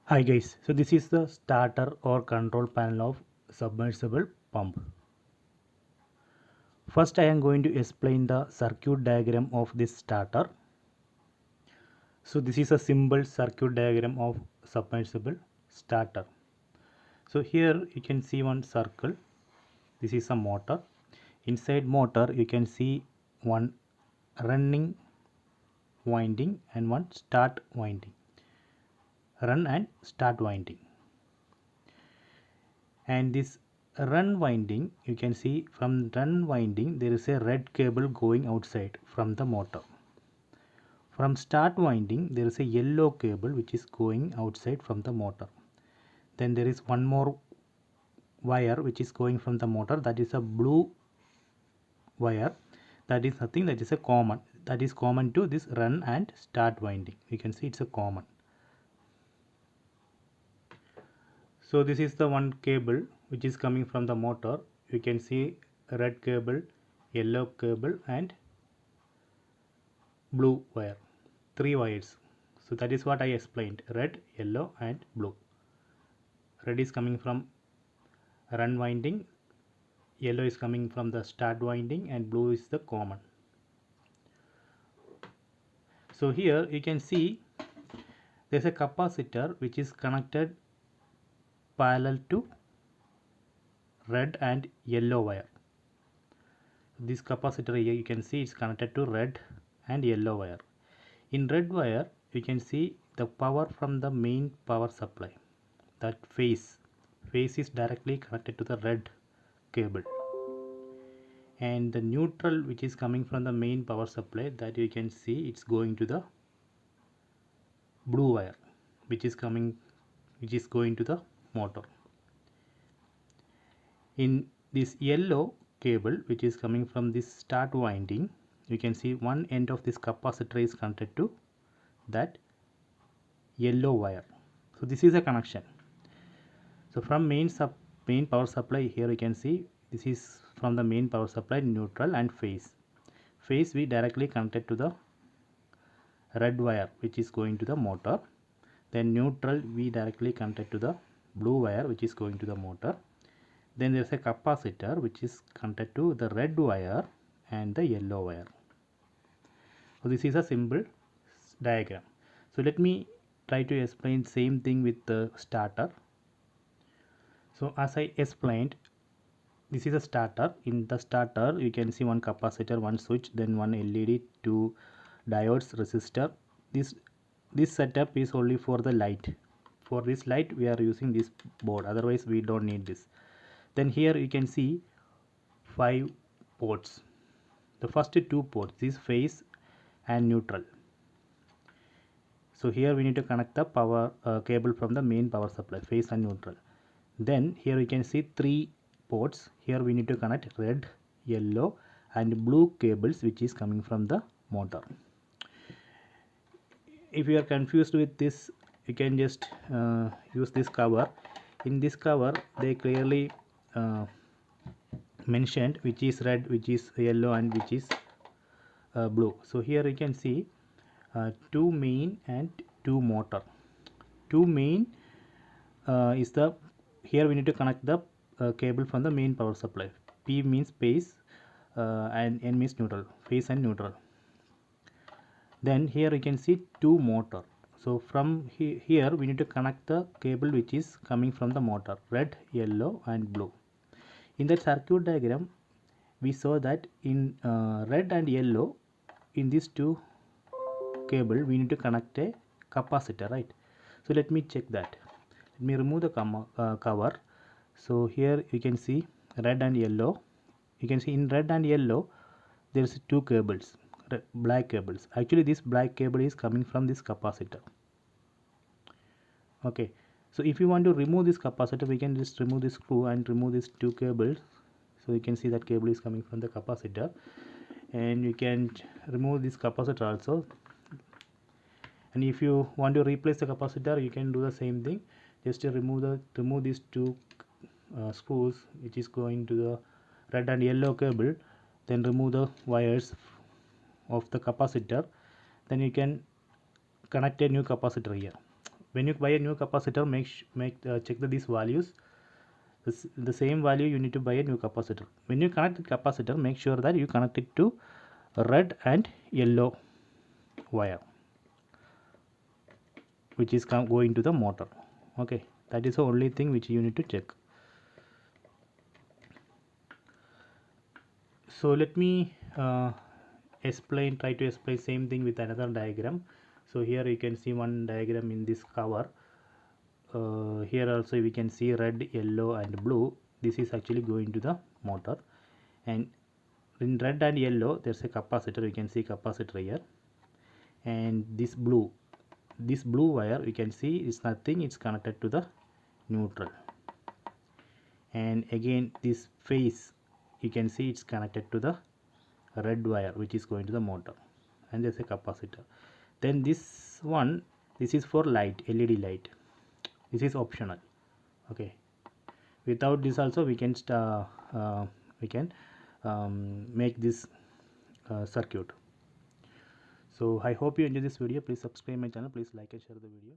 Hi guys, so this is the starter or control panel of submersible pump. First I am going to explain the circuit diagram of this starter. So this is a simple circuit diagram of submersible starter. So here you can see one circle. This is a motor. Inside motor you can see one running winding and one start winding. Run and start winding. And this run winding, you can see from run winding there is a red cable going outside from the motor. From start winding there is a yellow cable which is going outside from the motor. Then there is one more wire which is going from the motor, that is a blue wire. That is nothing, that is a common, that is common to this run and start winding. You can see it's a common. So this is the one cable which is coming from the motor. You can see red cable, yellow cable and blue wire, three wires. So that is what I explained, red, yellow and blue. Red is coming from run winding, yellow is coming from the start winding and blue is the common. So here you can see there is a capacitor which is connected parallel to red and yellow wire. This capacitor here you can see is connected to red and yellow wire. In red wire you can see the power from the main power supply. That phase is directly connected to the red cable, and the neutral which is coming from the main power supply, that you can see it's going to the blue wire which is going to the motor. In this yellow cable which is coming from this start winding, you can see one end of this capacitor is connected to that yellow wire. So this is a connection. So from main power supply, here you can see this is from the main power supply, neutral and phase. Phase we directly connected to the red wire which is going to the motor. Then neutral we directly connected to the blue wire which is going to the motor. Then there is a capacitor which is connected to the red wire and the yellow wire. So this is a simple diagram. So let me try to explain same thing with the starter. So as I explained, this is a starter. In the starter you can see one capacitor, one switch, then one LED, two diodes, resistor. This setup is only for the light. For this light we are using this board, otherwise we don't need this. Then here you can see 5 ports. The first 2 ports is phase and neutral. So here we need to connect the power cable from the main power supply, phase and neutral. Then here you can see 3 ports. Here we need to connect red, yellow and blue cables which is coming from the motor. If you are confused with this, you can just use this cover. In this cover they clearly mentioned which is red, which is yellow and which is blue. So here you can see 2 main and 2 motor. 2 main is the, here we need to connect the cable from the main power supply. P means phase and N means neutral, phase and neutral. Then here you can see 2 motor. So from here we need to connect the cable which is coming from the motor, red, yellow and blue. In that circuit diagram we saw that in red and yellow, in these 2 cable we need to connect a capacitor, right? So let me check that. Let me remove the cover. So here you can see red and yellow. You can see in red and yellow there is 2 cables, black cables. Actually this black cable is coming from this capacitor. Okay, so if you want to remove this capacitor, we can just remove this screw and remove these 2 cables. So you can see that cable is coming from the capacitor, and you can remove this capacitor also. And if you want to replace the capacitor, you can do the same thing. Just to remove these 2 screws which is going to the red and yellow cable, then remove the wires of the capacitor, then you can connect a new capacitor here. when you buy a new capacitor, check these values. The same value you need to buy a new capacitor. When you connect the capacitor, make sure that you connect it to red and yellow wire, which is going to the motor. Okay, that is the only thing which you need to check. So let me try to explain same thing with another diagram. So here you can see one diagram in this cover. Here also we can see red, yellow and blue. This is actually going to the motor, and in red and yellow there's a capacitor. You can see capacitor here, and this blue wire you can see is nothing, it's connected to the neutral. And again this phase you can see it's connected to the red wire which is going to the motor, and there's a capacitor. Then this is for light, LED light. This is optional. Okay, without this also we can make this circuit. So I hope you enjoy this video. Please subscribe my channel, please like and share the video.